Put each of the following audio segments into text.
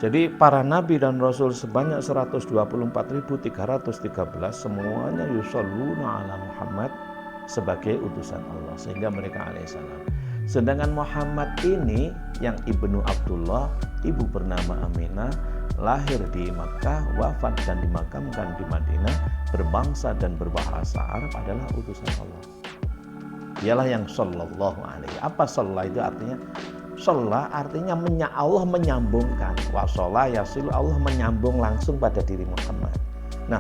Jadi para nabi dan rasul sebanyak 124.313 semuanya yusholluna ala Muhammad sebagai utusan Allah, sehingga mereka alaihissalam. Sedangkan Muhammad ini yang ibnu Abdullah, ibu bernama Aminah, lahir di Makkah, wafat dan dimakamkan di Madinah, berbangsa dan berbahasa Arab, adalah utusan Allah. Dialah yang sallallahu alaihi. Apa sallallahu itu artinya? Sholah artinya Allah menyambungkan. Wa sholah yasil, Allah menyambung langsung pada diri Muhammad. Nah,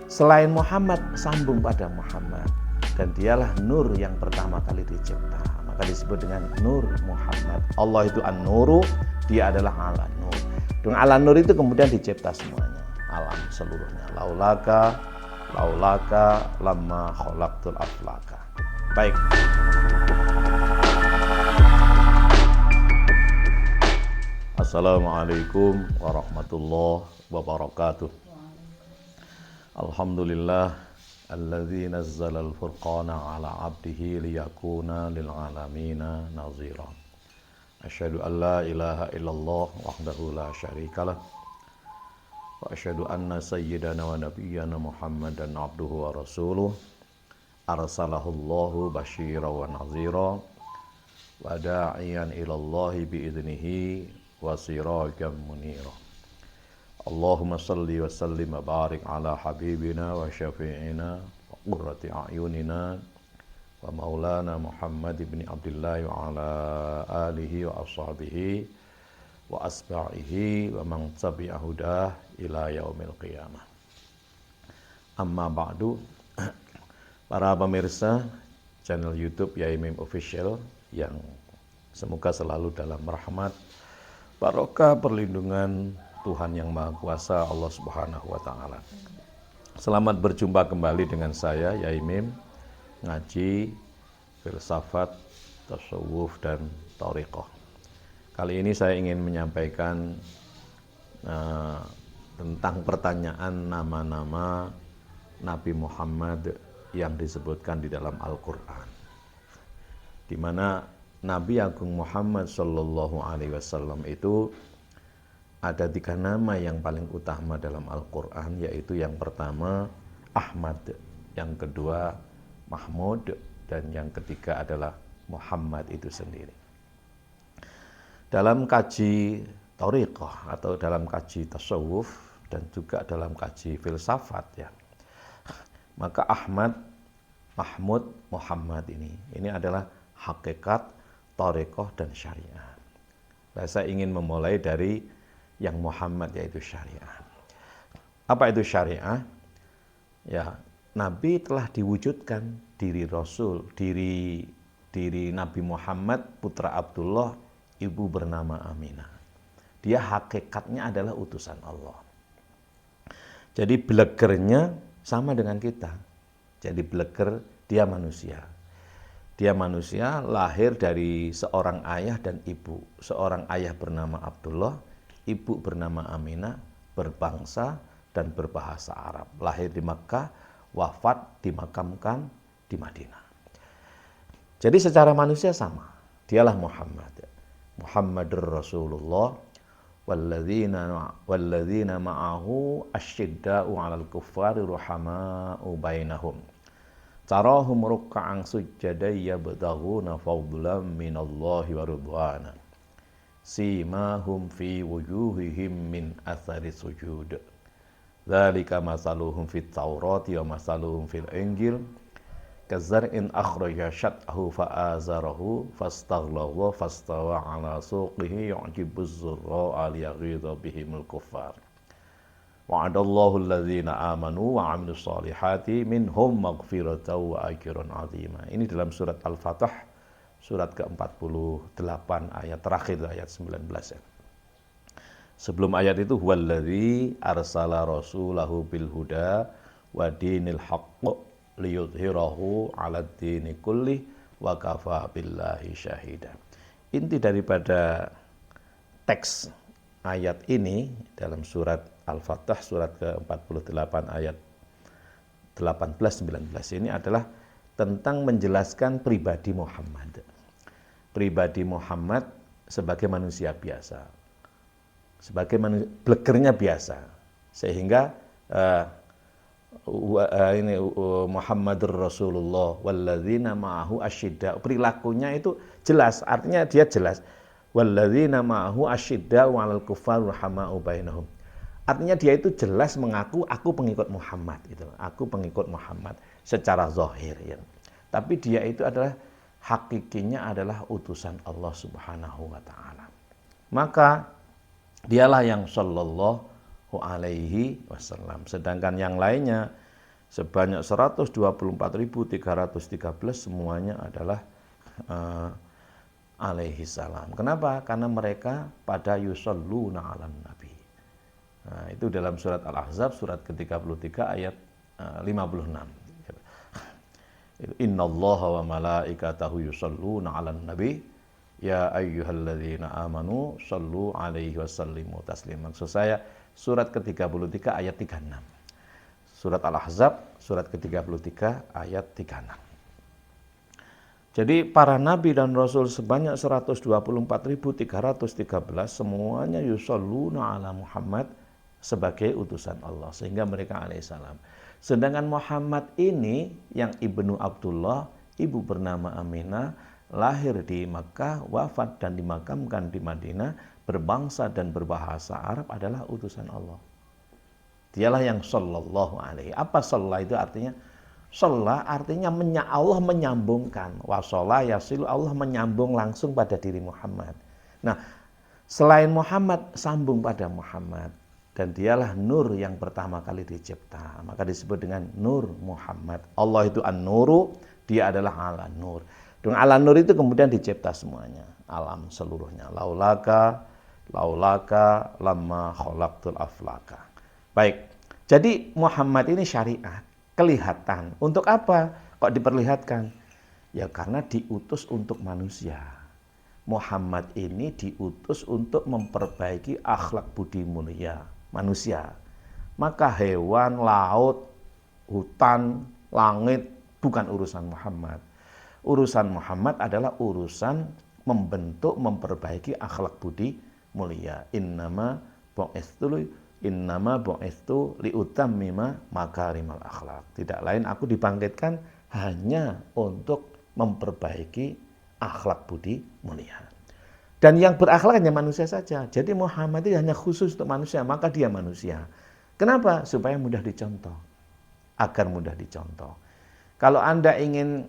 selain Muhammad, sambung pada Muhammad. Dan dialah nur yang pertama kali dicipta. Maka disebut dengan Nur Muhammad. Allah itu an-nuru, dia adalah ala nur. Dengan ala nur itu kemudian dicipta semuanya, alam seluruhnya. Laulaka lamma khalaqtul aflaka. Baik. Assalamualaikum warahmatullahi wabarakatuh. Alhamdulillah alladzi nazzala al-furqana ala 'abdihi liyakuna lil 'alamina nazira. Asyhadu an la ilaha illallah wahdahu la syarikalah wa asyhadu anna sayyidana wa nabiyyana Muhammadan 'abduhu wa rasuluh arsalahu Allahu basyiran wa nadhira wa da'iyan ila Allah bi idnihi wa sirajan munira. Allahumma salli wa sallim wa barik ala habibina wa syafi'ina wa qurrati a'yunina wa maulana Muhammad ibn Abdullah wa ala alihi wa ashabihi wa asba'ihi wa man tabi'a hudah ila yaumil qiyamah. Amma ba'du. Para pemirsa channel YouTube Yai Mim Official yang semoga selalu dalam rahmat, barokah, perlindungan Tuhan Yang Maha Kuasa, Allah Subhanahu wa Ta'ala. Selamat berjumpa kembali dengan saya, Yai Mim, ngaji filsafat, tasawuf, dan thariqah. Kali ini saya ingin menyampaikan tentang pertanyaan nama-nama Nabi Muhammad yang disebutkan di dalam Al-Quran, di mana Nabi Agung Muhammad Sallallahu Alaihi Wasallam itu ada 3 nama yang paling utama dalam Al-Quran, yaitu yang pertama Ahmad, yang kedua Mahmud, dan yang ketiga adalah Muhammad itu sendiri. Dalam kaji thariqah atau dalam kaji tasawuf dan juga dalam kaji filsafat, ya, maka Ahmad, Mahmud, Muhammad ini adalah hakikat thariqah dan syariah. Saya ingin memulai dari yang Muhammad, yaitu syariah. Apa itu syariah? Ya, Nabi telah diwujudkan diri Rasul, diri Nabi Muhammad, putra Abdullah, ibu bernama Aminah. Dia hakikatnya adalah utusan Allah. Jadi blegernya sama dengan kita. Jadi bleger, dia manusia. Dia manusia lahir dari seorang ayah dan ibu. Seorang ayah bernama Abdullah, ibu bernama Aminah, berbangsa dan berbahasa Arab. Lahir di Makkah, wafat dimakamkan di Madinah. Jadi secara manusia sama. Dialah Muhammad. Muhammadur Rasulullah walladzina ma'ahu asyidda'u 'alal kuffari ruhama'u bainahum. Tarahum ruk'an sujjadan yabtaghuna fadlan minallahi wa ridwana. Simahum fi wujuhihim min athari sujud. Dzalika masaluhum fit Taurati wa masaluhum fil Injil. Kazar'in akhraja syat'ahu fa'azarahu fastaghlaba fastawa 'ala suqihi yu'jibuz zurra'a liyaghidha bihimul kuffar. Wa'adallahu alladzina amanu wa 'amilus solihati minhum maghfiratan wa ajran 'azima. Ini dalam surat Al-Fatah, surat ke-48 ayat terakhir, ayat 19, ya. Sebelum ayat itu, huwallazi arsala rasulahu bil huda wa dinil haqq liyudhhirahu 'alad dini kulli wa kafa billahi syahida. Inti daripada teks ayat ini dalam surat Al-Fatah, surat ke-48 ayat 18-19 ini adalah tentang menjelaskan pribadi Muhammad. Pribadi Muhammad sebagai manusia biasa. sebagai blegernya biasa. Sehingga Muhammadur Rasulullah walladzina ma'ahu asyidda, perilakunya itu jelas, artinya dia jelas. Walladzina ma'ahu asyidda 'alal kuffar rahama'u bainahum. Artinya dia itu jelas mengaku aku pengikut Muhammad gitu. Aku pengikut Muhammad secara zahir ya. Tapi dia itu adalah hakikinya adalah utusan Allah Subhanahu wa taala. Maka dialah yang sallallahu alaihi wasallam. Sedangkan yang lainnya sebanyak 124.313 semuanya adalah alaihi salam. Kenapa? Karena mereka pada yusalluna 'alan nabi. Nah, itu dalam surat Al-Ahzab surat ke-33 ayat 56. Innallaha wa malaikatahu yusalluna 'alan nabi ya ayyuhalladzina amanu shallu 'alaihi wasallimu taslima. Maksud saya surat ke-33 ayat 36. Surat Al-Ahzab surat ke-33 ayat 36. Jadi para nabi dan rasul sebanyak 124.313 semuanya yusalluna 'ala Muhammad sebagai utusan Allah, sehingga mereka alaihissalam. Sedangkan Muhammad ini yang ibnu Abdullah, ibu bernama Aminah, lahir di Makkah, wafat dan dimakamkan di Madinah, berbangsa dan berbahasa Arab, adalah utusan Allah. Dialah yang sallallahu alaihi. Apa sallallahu itu artinya? Sallallahu artinya Allah menyambungkan. Wasolah yasil, Allah menyambung langsung pada diri Muhammad. Nah, selain Muhammad sambung pada Muhammad. Dan dialah nur yang pertama kali dicipta. Maka disebut dengan Nur Muhammad. Allah itu an-nuru, dia adalah ala nur. Dengan ala nur itu kemudian dicipta semuanya. Alam seluruhnya. Laulaka lamma khalaqtul aflaka. Baik, jadi Muhammad ini syariat. Kelihatan. Untuk apa kok diperlihatkan? Ya karena diutus untuk manusia. Muhammad ini diutus untuk memperbaiki akhlak budi mulia manusia. Maka hewan, laut, hutan, langit bukan urusan Muhammad. Urusan Muhammad adalah urusan membentuk, memperbaiki akhlak budi mulia. Innama bu'istu liutammima makarimal akhlak. Tidak lain aku dibangkitkan hanya untuk memperbaiki akhlak budi mulia. Dan yang berakhlak hanya manusia saja. Jadi Muhammad itu hanya khusus untuk manusia, maka dia manusia. Kenapa? Supaya mudah dicontoh. Agar mudah dicontoh. Kalau Anda ingin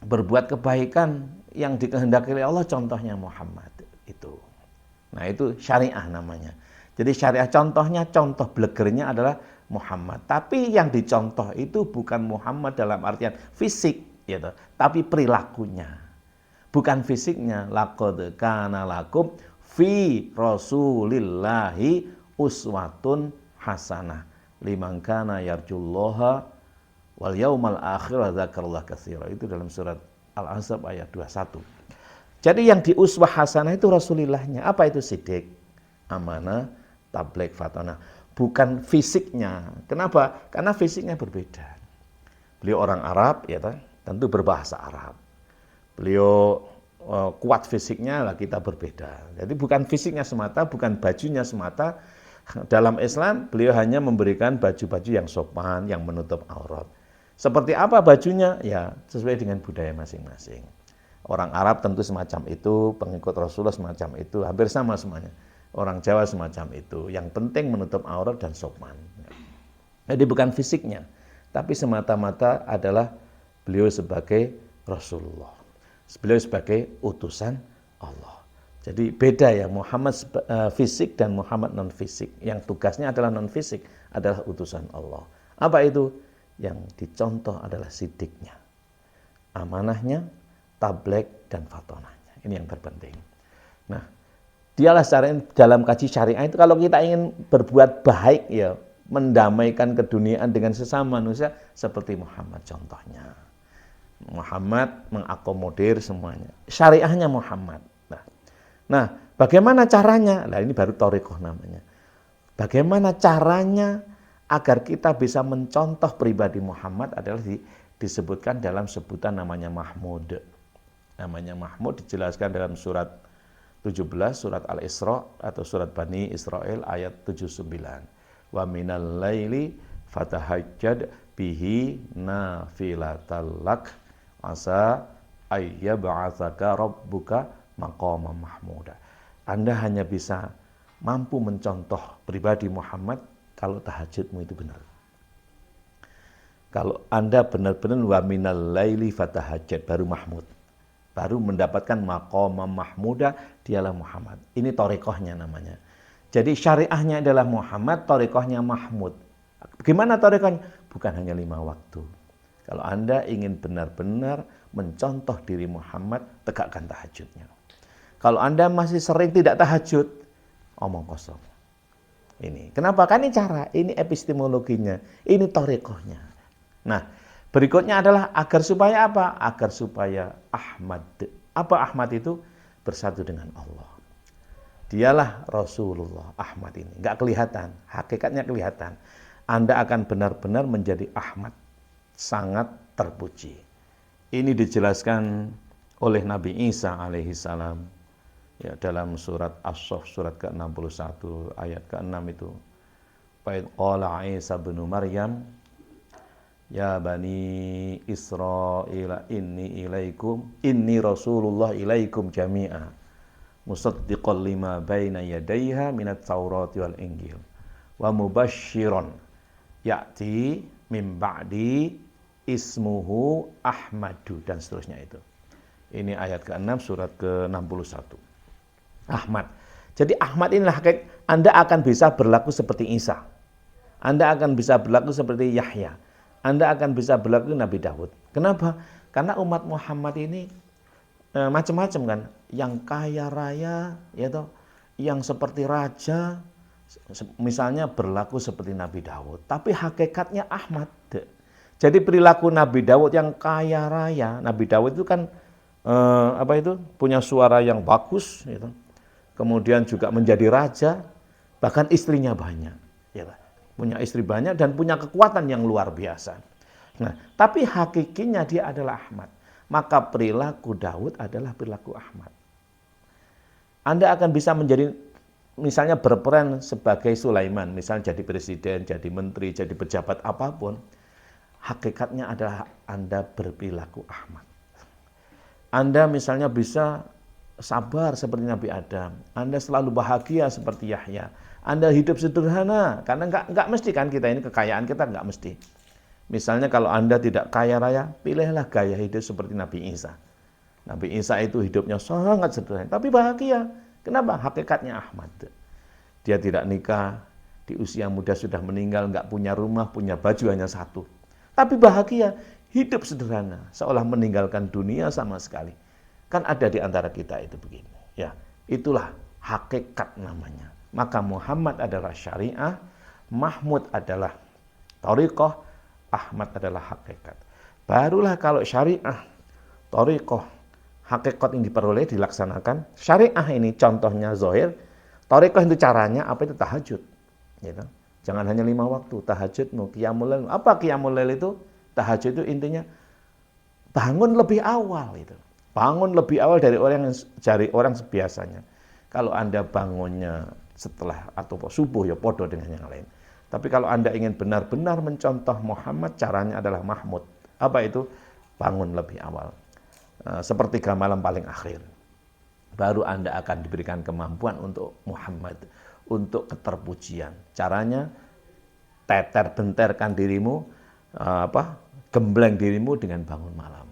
berbuat kebaikan yang dikehendaki oleh Allah, contohnya Muhammad itu. Nah, itu syariah namanya. Jadi syariah contohnya, contoh blegernya adalah Muhammad. Tapi yang dicontoh itu bukan Muhammad dalam artian fisik, gitu, tapi perilakunya. Bukan fisiknya. Laqad kana lakum fi rasulillahi uswatun hasanah liman kana yarjullaha wal yaumal akhir wa dzakarallahu katsira. Itu dalam surat Al-Ahzab ayat 21. Jadi yang di uswah hasanah itu Rasulillahnya. Apa itu? Sidik, amanah, tabligh, fatanah. Bukan fisiknya. Kenapa? Karena fisiknya berbeda. Beliau orang Arab, ya tentu berbahasa Arab. Beliau kuat fisiknya, lah kita berbeda. Jadi bukan fisiknya semata, bukan bajunya semata. Dalam Islam beliau hanya memberikan baju-baju yang sopan, yang menutup aurat. Seperti apa bajunya? Ya sesuai dengan budaya masing-masing. Orang Arab tentu semacam itu, pengikut Rasulullah semacam itu, hampir sama semuanya. Orang Jawa semacam itu. Yang penting menutup aurat dan sopan. Jadi bukan fisiknya, tapi semata-mata adalah beliau sebagai Rasulullah. Beliau sebagai utusan Allah. Jadi beda ya, Muhammad fisik dan Muhammad non fisik. Yang tugasnya adalah non fisik, adalah utusan Allah. Apa itu? Yang dicontoh adalah sidiknya, amanahnya, tabligh dan fatonahnya. Ini yang terpenting. Nah, dialah syariat dalam kaji syariah itu kalau kita ingin berbuat baik ya, mendamaikan keduniaan dengan sesama manusia seperti Muhammad contohnya. Muhammad mengakomodir semuanya. Syariahnya Muhammad. Nah, bagaimana caranya? Nah, ini baru thariqah namanya. Bagaimana caranya agar kita bisa mencontoh pribadi Muhammad adalah disebutkan dalam sebutan namanya Mahmud. Namanya Mahmud dijelaskan dalam surat 17 surat Al-Isra atau surat Bani Israel ayat 79. Wa minal laili fatahajjad bihi nafilatal lak asa ayyab'atsaka rabbuka maqaman mahmuda. Anda hanya bisa mampu mencontoh pribadi Muhammad kalau tahajudmu itu benar. Kalau Anda benar-benar wa minal laili fatahajjad, baru mahmud. Baru mendapatkan maqamam mahmuda, dialah Muhammad. Ini thariqahnya namanya. Jadi syariahnya adalah Muhammad, thariqahnya Mahmud. Gimana thariqahnya? Bukan hanya 5 waktu. Kalau Anda ingin benar-benar mencontoh diri Muhammad, tegakkan tahajudnya. Kalau Anda masih sering tidak tahajud, omong kosong. Ini. Kenapa? Kan ini cara, ini epistemologinya, ini thariqahnya. Nah, berikutnya adalah agar supaya apa? Agar supaya Ahmad. Apa Ahmad itu? Bersatu dengan Allah. Dialah Rasulullah Ahmad ini. Enggak kelihatan, hakikatnya kelihatan. Anda akan benar-benar menjadi Ahmad. Sangat terpuji. Ini dijelaskan oleh Nabi Isa alaihissalam. Ya, dalam surat As-Saff surat ke-61 ayat ke-6 itu. Fa'id qala Isa bin Maryam ya bani Israila inni Rasulullah ilaikum jami'a musaddiqan lima baina yadayha minat taurati wal injil wa mubasysyiran ya'ti min ba'di ismuhu Ahmadu dan seterusnya itu. Ini ayat ke-6 surat ke-61. Ahmad. Jadi Ahmad inilah Anda akan bisa berlaku seperti Isa. Anda akan bisa berlaku seperti Yahya. Anda akan bisa berlaku Nabi Daud. Kenapa? Karena umat Muhammad ini macam-macam kan. Yang kaya raya, ya toh, yang seperti raja, misalnya berlaku seperti Nabi Daud. Tapi hakikatnya Ahmad. Jadi perilaku Nabi Daud yang kaya raya, Nabi Daud itu kan punya suara yang bagus, gitu. Kemudian juga menjadi raja, bahkan istrinya banyak. Ya, punya istri banyak dan punya kekuatan yang luar biasa. Nah, tapi hakikinya dia adalah Ahmad. Maka perilaku Daud adalah perilaku Ahmad. Anda akan bisa menjadi, misalnya berperan sebagai Sulaiman, misalnya jadi presiden, jadi menteri, jadi pejabat apapun. Hakikatnya adalah Anda berperilaku Ahmad. Anda misalnya bisa sabar seperti Nabi Adam. Anda selalu bahagia seperti Yahya. Anda hidup sederhana, karena enggak mesti kan kita ini kekayaan kita enggak mesti. Misalnya kalau Anda tidak kaya raya, pilihlah gaya hidup seperti Nabi Isa. Nabi Isa itu hidupnya sangat sederhana, tapi bahagia. Kenapa? Hakikatnya Ahmad. Dia tidak nikah, di usia muda sudah meninggal, enggak punya rumah, punya baju hanya satu. Tapi bahagia, hidup sederhana, seolah meninggalkan dunia sama sekali. Kan ada di antara kita itu begini. Ya, itulah hakikat namanya. Maka Muhammad adalah syariah, Mahmud adalah thariqah, Ahmad adalah hakikat. Barulah kalau syariah, thariqah, hakikat yang diperoleh dilaksanakan. Syariah ini contohnya zahir, thariqah itu caranya apa itu tahajud. Gitu. Jangan hanya 5 waktu, tahajudmu, qiyamul lail. Apa qiyamul lail itu? Tahajud itu intinya bangun lebih awal itu. Bangun lebih awal dari orang biasanya. Kalau Anda bangunnya setelah atau subuh ya podo dengan yang lain. Tapi kalau Anda ingin benar-benar mencontoh Muhammad, caranya adalah Mahmud. Apa itu? Bangun lebih awal. Sepertiga malam paling akhir. Baru Anda akan diberikan kemampuan untuk Muhammad, untuk keterpujian. Caranya benterkan dirimu, gembleng dirimu dengan bangun malam.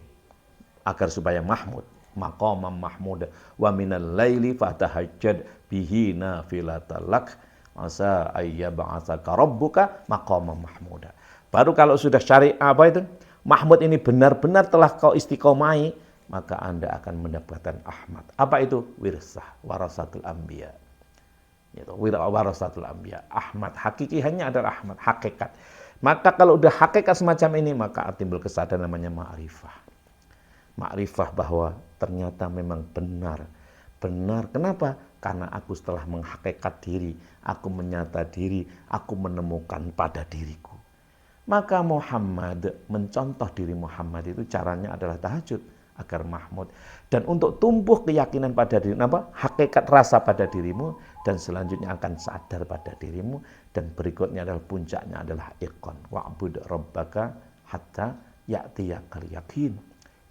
Agar supaya Mahmud, maqamam mahmud wa minal laili fatahajjad bihi nafilatal lak asa ayyab'atsaka rabbuka maqamam mahmuda. Baru kalau sudah syariah apa itu? Mahmud ini benar-benar telah kau istiqomai, maka Anda akan mendapatkan Ahmad. Apa itu? Wirsah, warasatul anbiya. Itu warasatul anbiya. Ahmad hakikinya adalah Ahmad, hakikat. Maka kalau udah hakikat semacam ini, maka timbul kesadaran namanya ma'rifah. Ma'rifah bahwa ternyata memang benar. Benar, kenapa? Karena aku setelah menghakikat diri, aku menyata diri, aku menemukan pada diriku. Maka Muhammad, mencontoh diri Muhammad itu caranya adalah tahajud. agar mahmud. Dan untuk tumbuh keyakinan pada diri, hakikat rasa pada dirimu, dan selanjutnya akan sadar pada dirimu, dan berikutnya adalah puncaknya adalah iqon. Wa'bud rabbaka hatta ya'tiyakal yakin.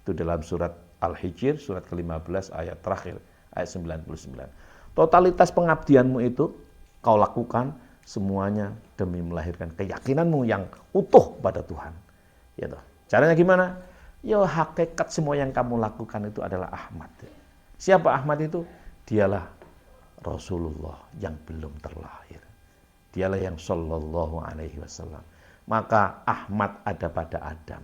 Itu dalam surat Al-Hijr, surat ke-15 ayat terakhir, ayat 99. Totalitas pengabdianmu itu kau lakukan semuanya demi melahirkan keyakinanmu yang utuh pada Tuhan. Ya toh. Caranya gimana? Ya hakikat semua yang kamu lakukan itu adalah Ahmad. Siapa Ahmad itu? Dialah Rasulullah yang belum terlahir. Dialah yang sallallahu alaihi wasallam. Maka Ahmad ada pada Adam,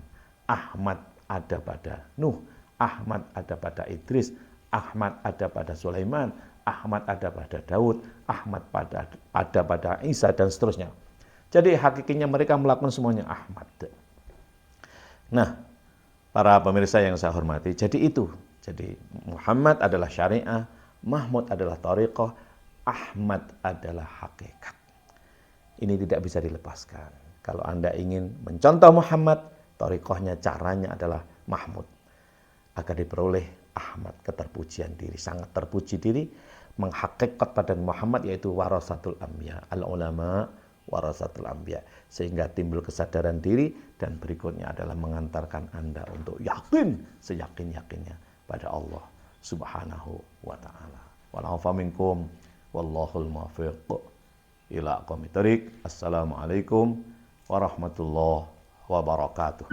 Ahmad ada pada Nuh, Ahmad ada pada Idris, Ahmad ada pada Sulaiman, Ahmad ada pada Daud, Ahmad ada pada Isa, dan seterusnya. Jadi hakikinya mereka melakukan semuanya Ahmad. Nah, para pemirsa yang saya hormati, jadi itu. Jadi Muhammad adalah syariah, Mahmud adalah thariqah, Ahmad adalah hakikat. Ini tidak bisa dilepaskan. Kalau Anda ingin mencontoh Muhammad, thariqahnya, caranya adalah Mahmud. Agar diperoleh Ahmad, keterpujian diri, sangat terpuji diri, menghakikat pada Muhammad, yaitu warasatul anbiya, al-ulama warasatul anbiya, sehingga timbul kesadaran diri, dan berikutnya adalah mengantarkan Anda untuk yakin seyakin-yakinnya pada Allah Subhanahu wa taala. Wallahu minkum wallahul muwaffiq ila aqwamit thoriq. Assalamualaikum warahmatullahi wabarakatuh.